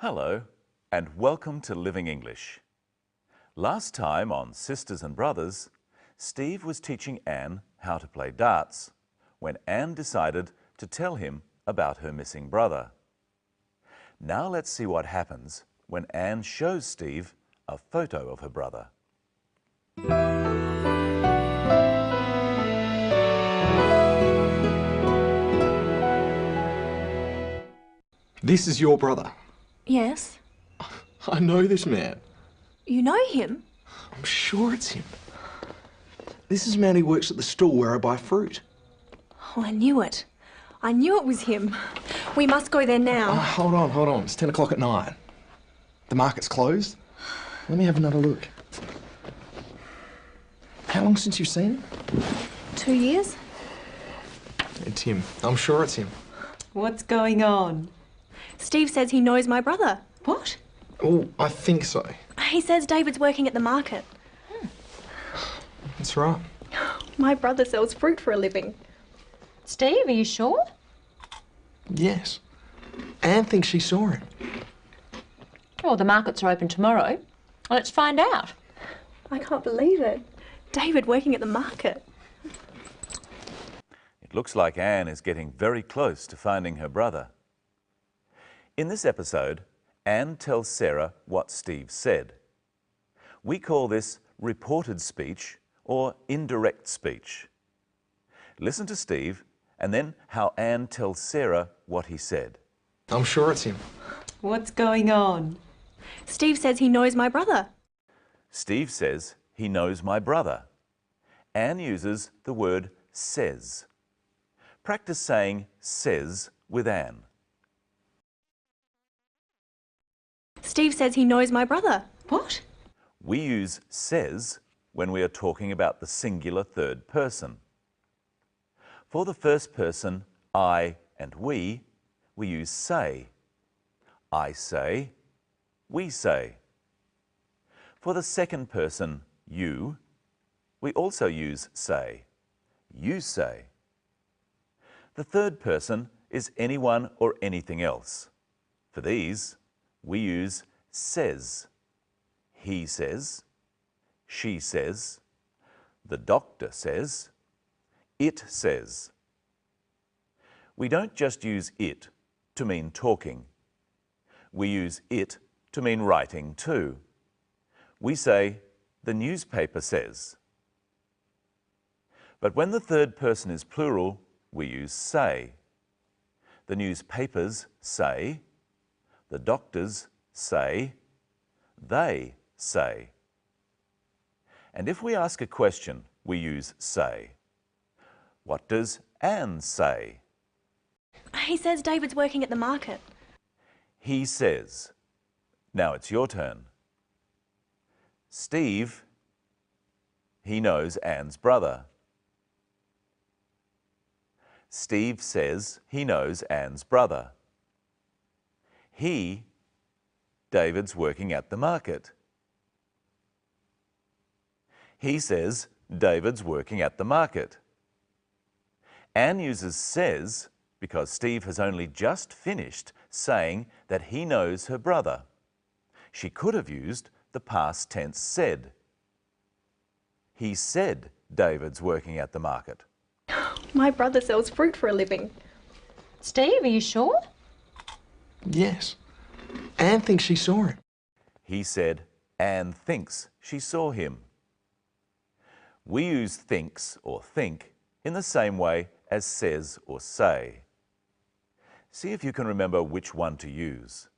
Hello and welcome to Living English. Last time on Sisters and Brothers, Steve was teaching Anne how to play darts when Anne decided to tell him about her missing brother. Now let's see what happens when Anne shows Steve a photo of her brother. This is your brother. Yes. I know this man. You know him? I'm sure it's him. This is a man who works at the store where I buy fruit. Oh, I knew it. I knew it was him. We must go there now. Hold on. It's 10 o'clock at night. The market's closed. Let me have another look. How long since you've seen him? 2 years? It's him. I'm sure it's him. What's going on? Steve says he knows my brother. What? Oh, I think so. He says David's working at the market. That's right. My brother sells fruit for a living. Steve, are you sure? Yes. Anne thinks she saw him. Well, the markets are open tomorrow. Let's find out. I can't believe it. David working at the market. It looks like Anne is getting very close to finding her brother. In this episode, Anne tells Sarah what Steve said. We call this reported speech or indirect speech. Listen to Steve and then how Anne tells Sarah what he said. I'm sure it's him. What's going on? Steve says he knows my brother. Steve says he knows my brother. Anne uses the word says. Practice saying says with Anne. Steve says he knows my brother. What? We use says when we are talking about the singular third person. For the first person, I and we use say. I say, we say. For the second person, you, we also use say. You say. The third person is anyone or anything else. For these, we use says. He says, she says, the doctor says, it says. We don't just use it to mean talking. We use it to mean writing too. We say, the newspaper says. But when the third person is plural, we use say. The newspapers say, the doctors say, they say. And if we ask a question, we use say. What does Anne say? He says David's working at the market. He says. Now it's your turn. Steve, he knows Anne's brother. Steve says he knows Anne's brother. He, David's working at the market. He says David's working at the market. Anne uses says because Steve has only just finished saying that he knows her brother. She could have used the past tense said. He said David's working at the market. My brother sells fruit for a living. Steve, are you sure? Yes. Anne thinks she saw him. He said Anne thinks she saw him. We use thinks or think in the same way as says or say. See if you can remember which one to use.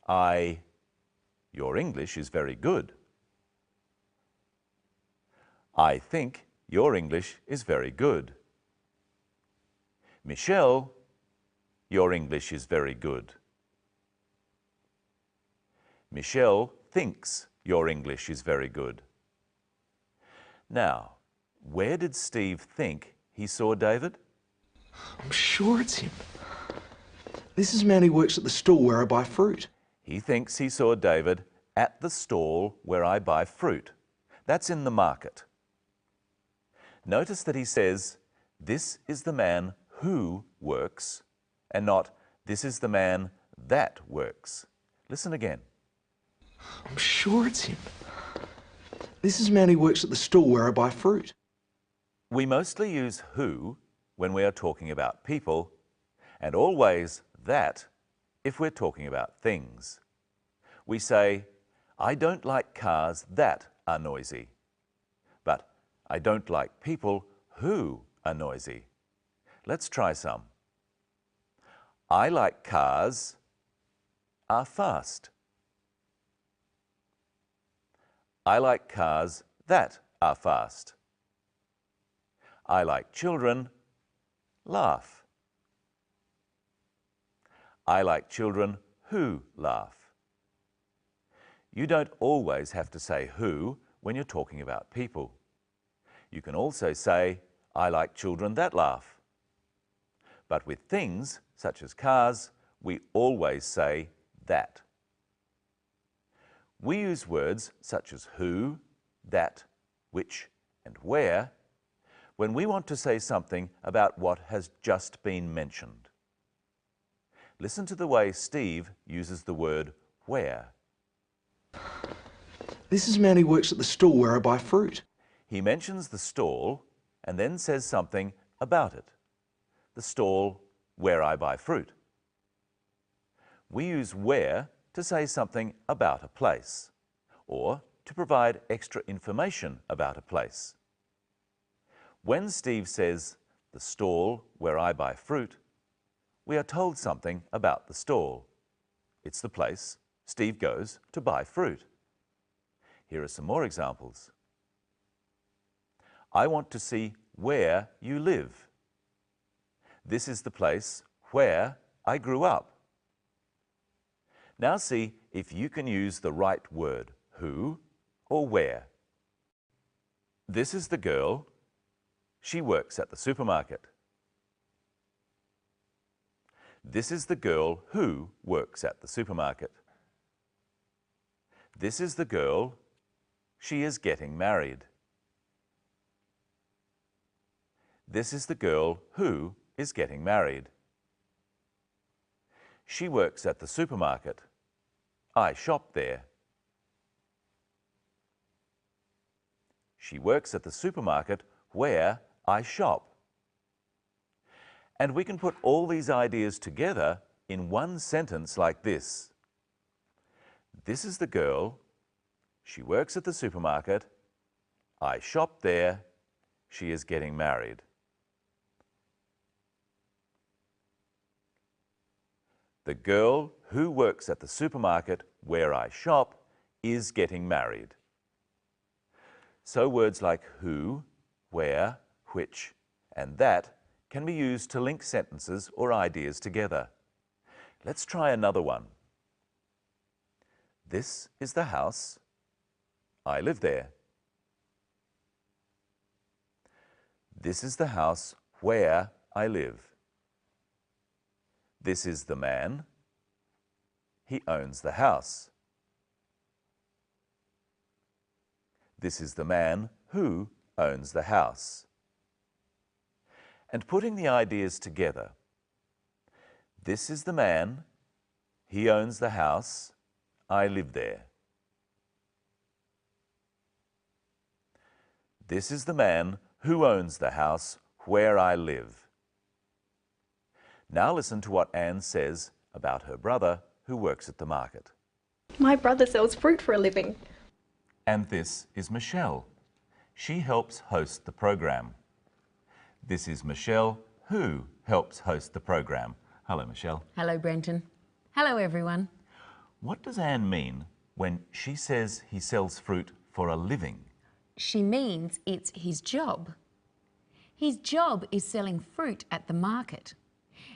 Your English is very good. I think your English is very good. Michelle, your English is very good. Michelle thinks your English is very good. Now, where did Steve think he saw David? I'm sure it's him. This is a man who works at the store where I buy fruit. He thinks he saw David at the stall where I buy fruit. That's in the market. Notice that he says, this is the man who works, and not, this is the man that works. Listen again. I'm sure it's him. This is a man who works at the store where I buy fruit. We mostly use who when we are talking about people, and always that if we're talking about things. We say, I don't like cars that are noisy, but I don't like people who are noisy. Let's try some. I like cars are fast. I like cars that are fast. I like children laugh. I like children who laugh. You don't always have to say who when you're talking about people. You can also say, I like children that laugh. But with things, such as cars, we always say that. We use words such as who, that, which, and where when we want to say something about what has just been mentioned. Listen to the way Steve uses the word where. This is a man who works at the store where I buy fruit. He mentions the stall and then says something about it. The stall where I buy fruit. We use where to say something about a place, or to provide extra information about a place. When Steve says, the stall where I buy fruit, we are told something about the stall. It's the place Steve goes to buy fruit. Here are some more examples. I want to see where you live. This is the place where I grew up. Now see if you can use the right word, who or where. This is the girl. She works at the supermarket. This is the girl who works at the supermarket. This is the girl. She is getting married. This is the girl who is getting married. She works at the supermarket. I shop there. She works at the supermarket where I shop. And we can put all these ideas together in one sentence like this. This is the girl. She works at the supermarket. I shop there. She is getting married. The girl who works at the supermarket where I shop is getting married. So words like who, where, which, and that can be used to link sentences or ideas together. Let's try another one. This is the house. I live there. This is the house where I live. This is the man. He owns the house. This is the man who owns the house. And putting the ideas together. This is the man. He owns the house. I live there. This is the man who owns the house where I live. Now listen to what Anne says about her brother who works at the market. My brother sells fruit for a living. And this is Michelle. She helps host the program. This is Michelle who helps host the program. Hello, Michelle. Hello, Brenton. Hello, everyone. What does Anne mean when she says he sells fruit for a living? She means it's his job. His job is selling fruit at the market.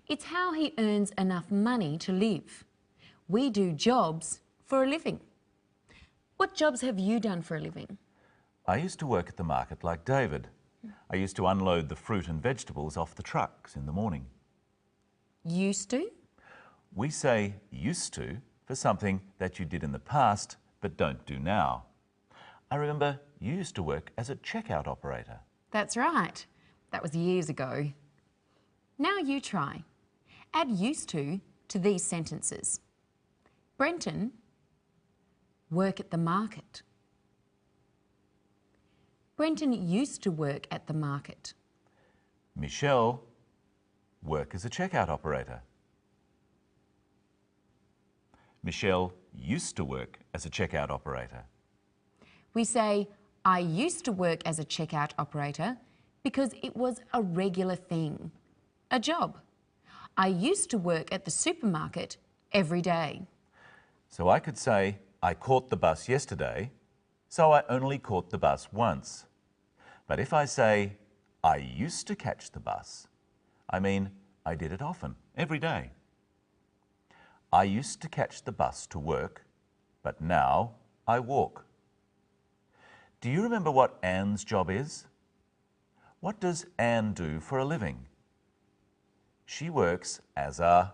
It's how he earns enough money to live. We do jobs for a living. What jobs have you done for a living? I used to work at the market like David. I used to unload the fruit and vegetables off the trucks in the morning. Used to? We say used to for something that you did in the past but don't do now. I remember you used to work as a checkout operator. That's right. That was years ago. Now you try. Add used to to these sentences. Brenton, work at the market. Brenton used to work at the market. Michelle, work as a checkout operator. Michelle used to work as a checkout operator. We say, I used to work as a checkout operator because it was a regular thing, a job. I used to work at the supermarket every day. So I could say, I caught the bus yesterday, so I only caught the bus once. But if I say, I used to catch the bus, I mean I did it often, every day. I used to catch the bus to work, but now I walk. Do you remember what Anne's job is? What does Anne do for a living? She works as a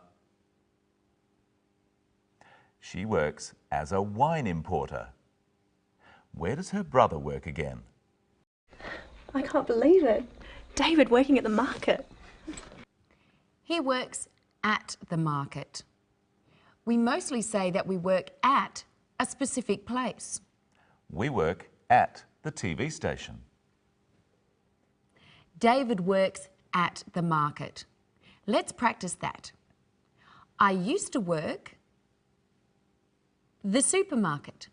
wine importer. Where does her brother work again? I can't believe it. David working at the market. He works at the market. We mostly say that we work at a specific place. We work at the TV station. David works at the market. Let's practice that. I used to work the supermarket.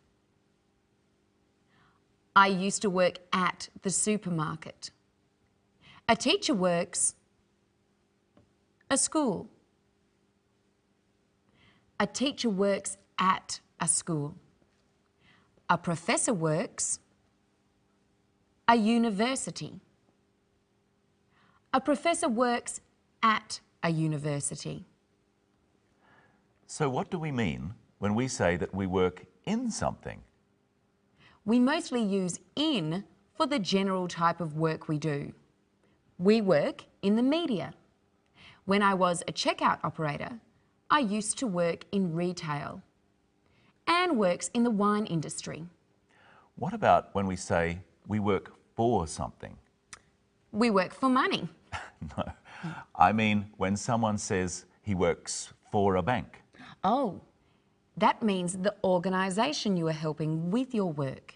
I used to work at the supermarket. A teacher works a school. A teacher works at a school. A professor works a university. A professor works at a university. So what do we mean when we say that we work in something? We mostly use in for the general type of work we do. We work in the media. When I was a checkout operator, I used to work in retail. Anne works in the wine industry. What about when we say we work for something? We work for money. No, I mean when someone says he works for a bank. Oh, that means the organisation you are helping with your work.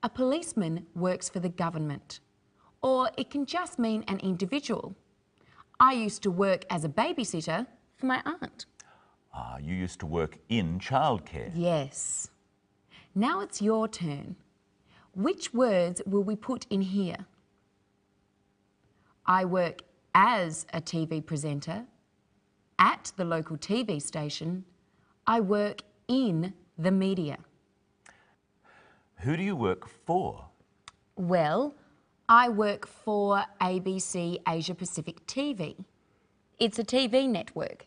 A policeman works for the government. Or it can just mean an individual. I used to work as a babysitter for my aunt. You used to work in childcare. Yes. Now it's your turn. Which words will we put in here? I work as a TV presenter at the local TV station. I work in the media. Who do you work for? Well, I work for ABC Asia Pacific TV. It's a TV network.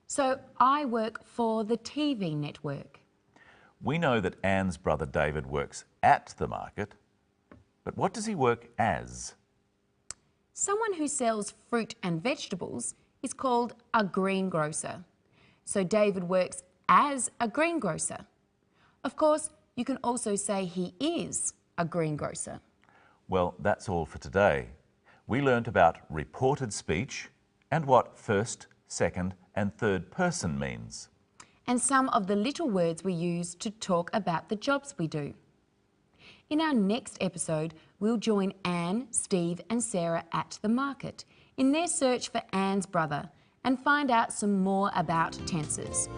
So I work for the TV network. We know that Anne's brother David works at the market, but what does he work as? Someone who sells fruit and vegetables is called a greengrocer. So David works as a greengrocer. Of course, you can also say he is a greengrocer. Well, that's all for today. We learnt about reported speech and what first, second and third person means. And some of the little words we use to talk about the jobs we do. In our next episode, we'll join Anne, Steve and Sarah at the market in their search for Anne's brother and find out some more about tenses.